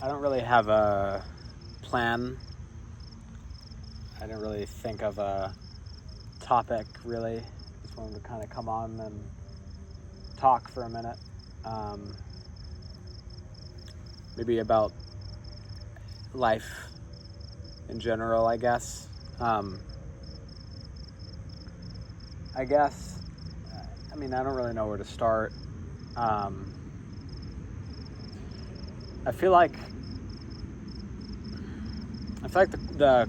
I don't really have a plan. I didn't really think of a topic, really. Just wanted to kind of come on and talk for a minute. Um, Maybe about life in general, I guess. I guess, I don't really know where to start. Um, I feel like the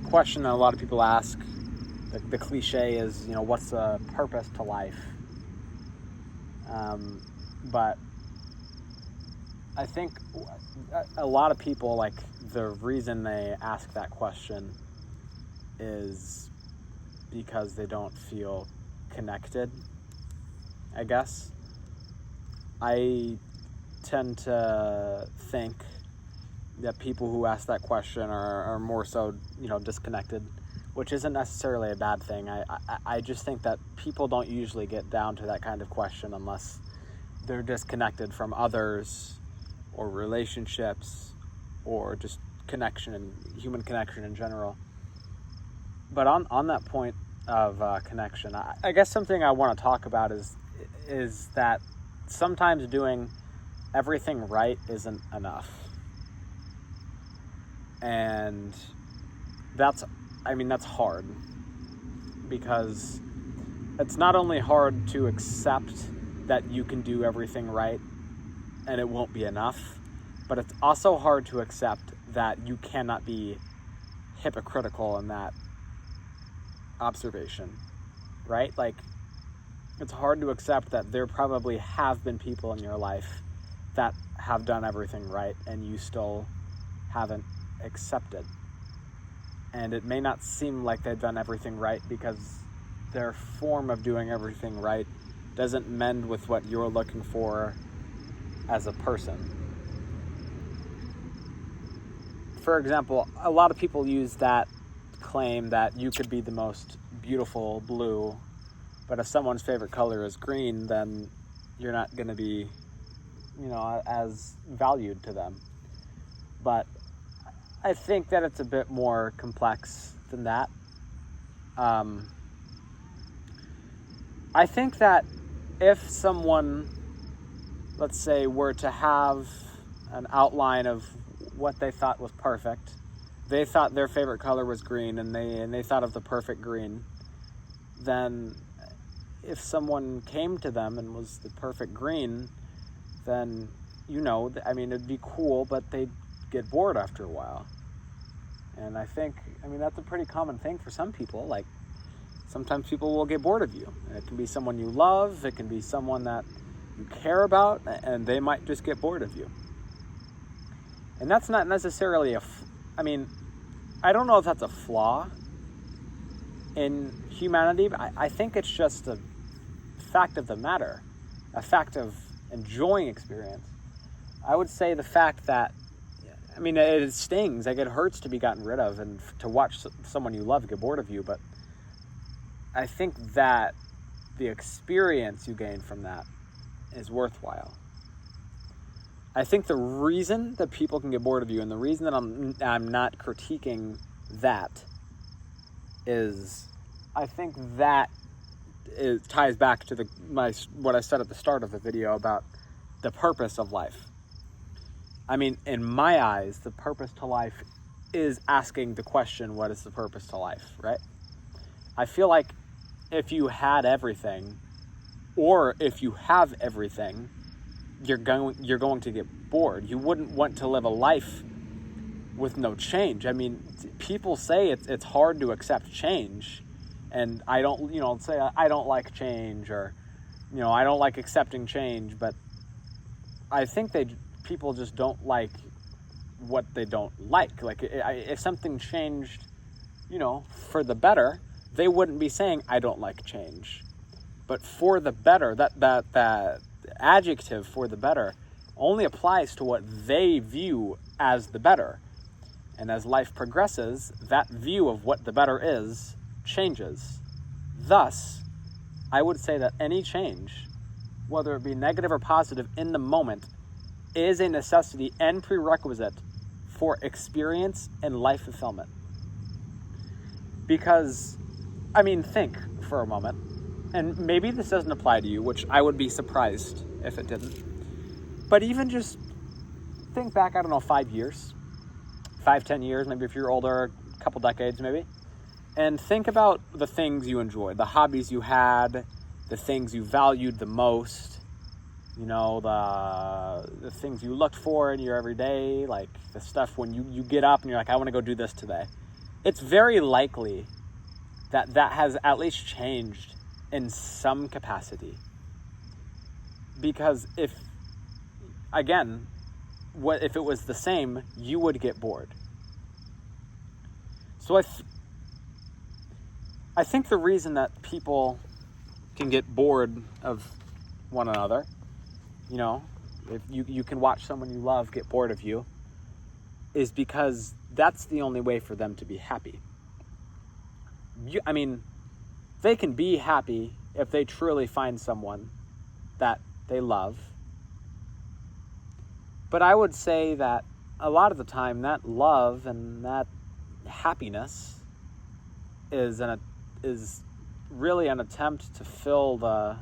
question that a lot of people ask, the cliche is, what's the purpose to life? But I think a lot of people, like, the reason they ask that question is because they don't feel connected, I guess. I tend to think that people who ask that question are more so, disconnected, which isn't necessarily a bad thing. I just think that people don't usually get down to that kind of question unless they're disconnected from others or relationships or just connection and human connection in general. But on that point of connection, I guess something I want to talk about is that sometimes doing everything right isn't enough. And that's hard, because it's not only hard to accept that you can do everything right and it won't be enough, but it's also hard to accept that you cannot be hypocritical in that observation, right? Like, it's hard to accept that there probably have been people in your life that have done everything right and you still haven't accepted. And it may not seem like they've done everything right because their form of doing everything right doesn't mend with what you're looking for as a person. For example, a lot of people use that claim that you could be the most beautiful blue, but if someone's favorite color is green, then you're not going to be, as valued to them. But I think that it's a bit more complex than that. I think that if someone, let's say, were to have an outline of what they thought was perfect, they thought their favorite color was green, and they thought of the perfect green, then if someone came to them and was the perfect green, then, it'd be cool, but they'd get bored after a while. And I think, that's a pretty common thing for some people. Like, sometimes people will get bored of you. And it can be someone you love, it can be someone that you care about, and they might just get bored of you. And that's not necessarily I don't know if that's a flaw in humanity, but I think it's just a fact of the matter, a fact of enjoying experience. I would say the fact that, it stings, like, it hurts to be gotten rid of and to watch someone you love get bored of you, but I think that the experience you gain from that is worthwhile. I think the reason that people can get bored of you, and the reason that I'm not critiquing that, is I think that ties back to what I said at the start of the video about the purpose of life. In my eyes, the purpose to life is asking the question, what is the purpose to life, right? I feel like if you had everything, or if you have everything, you're going to get bored. You wouldn't want to live a life with no change. People say it's hard to accept change, and I don't, say I don't like change, or, I don't like accepting change, but I think people just don't like what they don't like. Like, if something changed, for the better, they wouldn't be saying, I don't like change. But for the better, that adjective, for the better, only applies to what they view as the better. And as life progresses, that view of what the better is changes. Thus, I would say that any change, whether it be negative or positive in the moment, is a necessity and prerequisite for experience and life fulfillment. Because, I mean, think for a moment, and maybe this doesn't apply to you, which I would be surprised if it didn't, but even just think back, I don't know, 5 years, 5-10 years, maybe if you're older, a couple decades maybe, and think about the things you enjoyed, the hobbies you had, the things you valued the most, you know, the things you looked for in your everyday, like the stuff when you get up and you're like, I want to go do this today. It's very likely that that has at least changed in some capacity. Because if it was the same, you would get bored. So I think the reason that people can get bored of one another, you know, if you can watch someone you love get bored of you, is because that's the only way for them to be happy. They can be happy if they truly find someone that they love. But I would say that a lot of the time that love and that happiness is really an attempt to fill the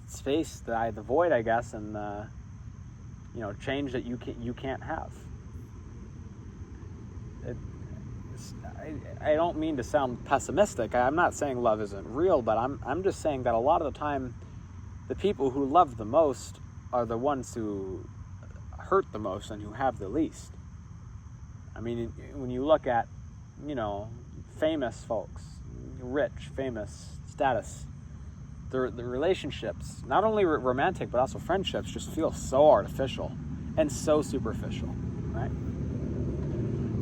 space, the void, I guess, and change that you can't have. I don't mean to sound pessimistic. I'm not saying love isn't real, but I'm just saying that a lot of the time, the people who love the most are the ones who hurt the most and who have the least. I mean, when you look at, famous folks, rich, famous, status, the relationships, not only romantic, but also friendships, just feel so artificial and so superficial, right?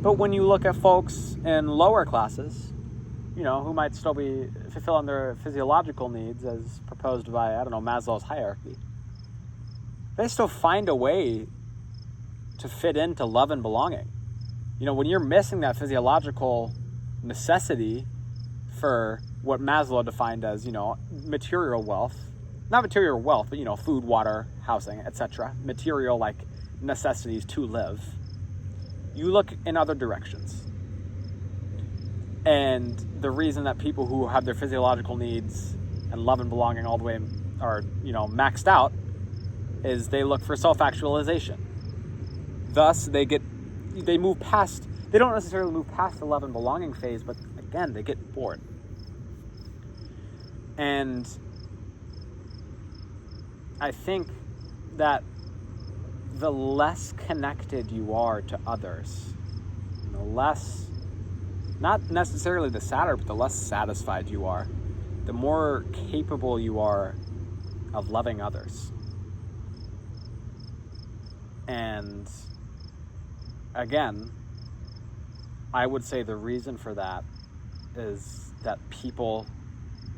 But when you look at folks in lower classes, who might still be fulfilling their physiological needs as proposed by, Maslow's hierarchy, they still find a way to fit into love and belonging. When you're missing that physiological necessity for what Maslow defined as, material wealth, not material wealth, but, food, water, housing, etc., material like necessities to live, you look in other directions. And the reason that people who have their physiological needs and love and belonging all the way are, maxed out is they look for self-actualization. Thus, they don't necessarily move past the love and belonging phase, but again, they get bored. And I think that the less connected you are to others, the less, not necessarily the sadder, but the less satisfied you are, the more capable you are of loving others. And again, I would say the reason for that is that people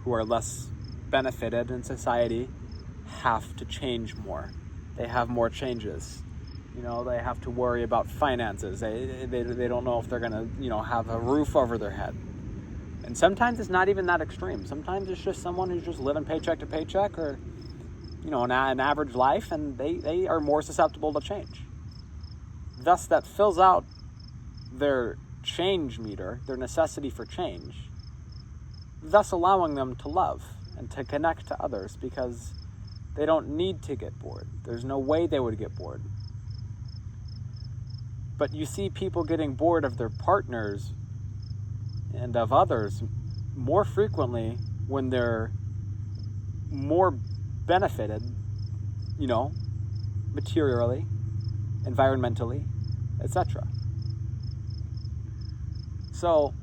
who are less benefited in society have to change more. They have more changes. They have to worry about finances. They don't know if they're going to, have a roof over their head. And sometimes it's not even that extreme. Sometimes it's just someone who's just living paycheck to paycheck or, an average life, and they are more susceptible to change. Thus, that fills out their change meter, their necessity for change, thus allowing them to love and to connect to others because they don't need to get bored. There's no way they would get bored. But you see people getting bored of their partners and of others more frequently when they're more benefited, materially, environmentally, etc. So,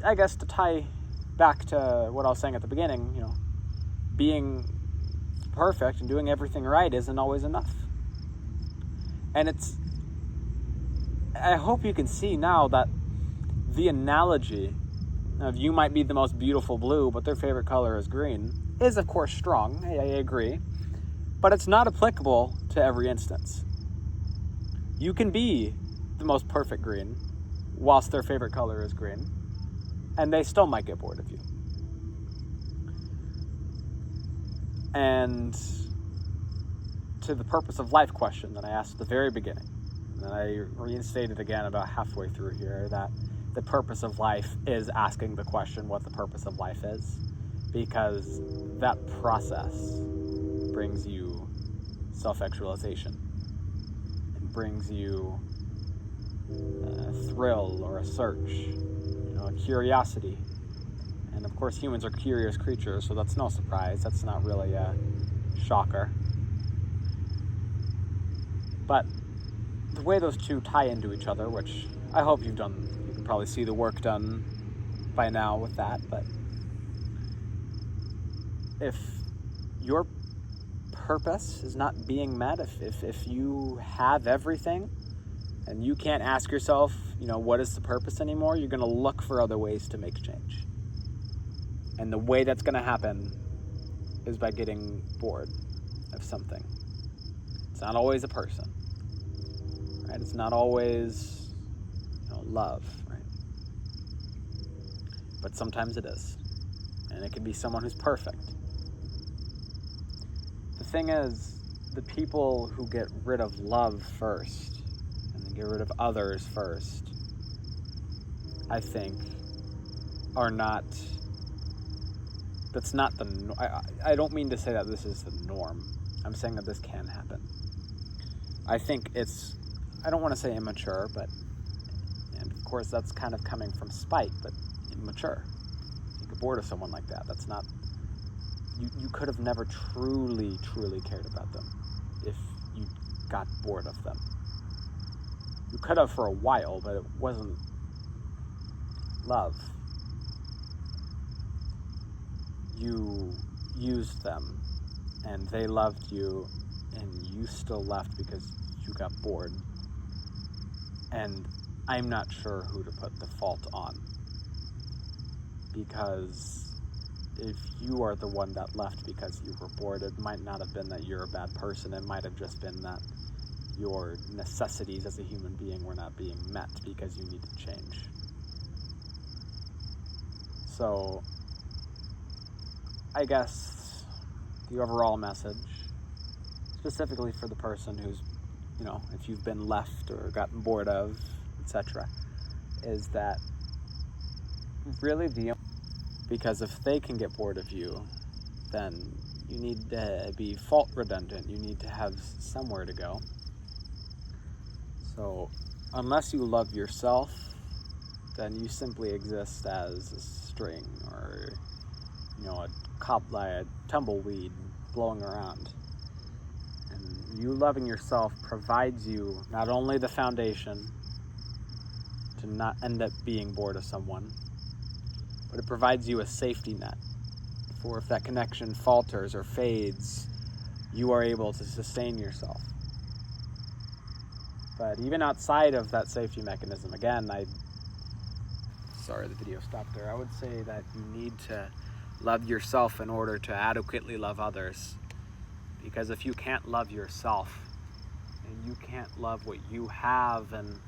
I guess to tie back to what I was saying at the beginning, being perfect and doing everything right isn't always enough. And I hope you can see now that the analogy of you might be the most beautiful blue, but their favorite color is green, is of course strong, I agree, but it's not applicable to every instance. You can be the most perfect green, whilst their favorite color is green, and they still might get bored of you. And to the purpose of life question that I asked at the very beginning. And I reinstated again about halfway through here that the purpose of life is asking the question what the purpose of life is, because that process brings you self-actualization. It brings you a thrill or a search, a curiosity. And of course humans are curious creatures, so that's no surprise. That's not really a shocker. But the way those two tie into each other, which I hope you can probably see the work done by now with that, but if your purpose is not being met, if you have everything and you can't ask yourself, what is the purpose anymore, you're going to look for other ways to make change. And the way that's going to happen is by getting bored of something. It's not always a person, right? It's not always, love, right? But sometimes it is. And it can be someone who's perfect. The thing is, the people who get rid of love first and then get rid of others first, I think, that's not I don't mean to say that this is the norm. I'm saying that this can happen. I think I don't want to say immature, and of course that's kind of coming from spite, but immature. You get bored of someone like that. That's not, you could have never truly cared about them if you got bored of them. You could have for a while, but it wasn't love. You used them, and they loved you, and you still left because you got bored. And I'm not sure who to put the fault on, because if you are the one that left because you were bored, it might not have been that you're a bad person. It might have just been that your necessities as a human being were not being met because you needed change. So I guess the overall message, specifically for the person who's, if you've been left or gotten bored of, etc., is that really because if they can get bored of you, then you need to be fault redundant. You need to have somewhere to go. So unless you love yourself, then you simply exist as a string or, a tumbleweed blowing around. And you loving yourself provides you not only the foundation to not end up being bored of someone, but it provides you a safety net for if that connection falters or fades, you are able to sustain yourself. But even outside of that safety mechanism, again, sorry the video stopped there. I would say that you need to love yourself in order to adequately love others. Because if you can't love yourself, and you can't love what you have and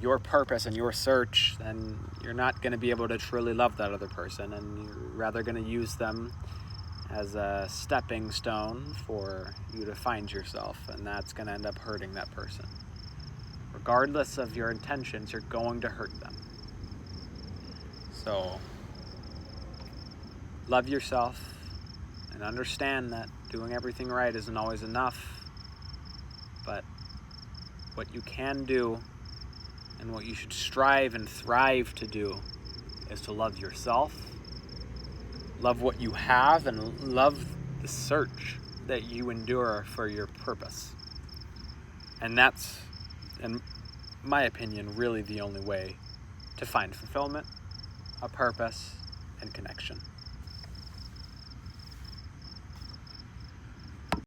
your purpose and your search, then you're not going to be able to truly love that other person, and you're rather going to use them as a stepping stone for you to find yourself, and that's going to end up hurting that person. Regardless of your intentions, you're going to hurt them. So love yourself and understand that doing everything right isn't always enough, but what you can do and what you should strive and thrive to do is to love yourself, love what you have, and love the search that you endure for your purpose. And that's, in my opinion, really the only way to find fulfillment, a purpose, and connection.